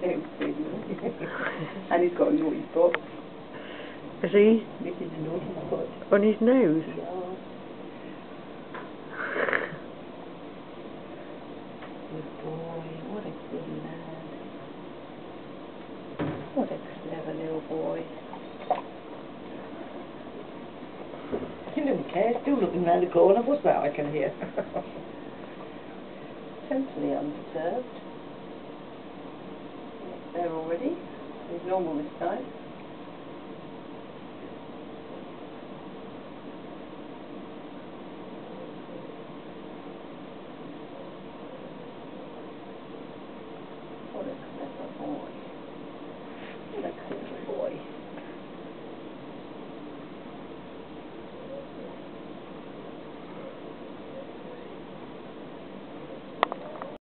And he's got a naughty spot. Is he? This is a naughty spot. On his nose? Yeah. Good boy. What a good lad. What a clever little boy. He doesn't care. Still looking round the corner. What's that I can hear? Totally undisturbed. There already. He's normal this time.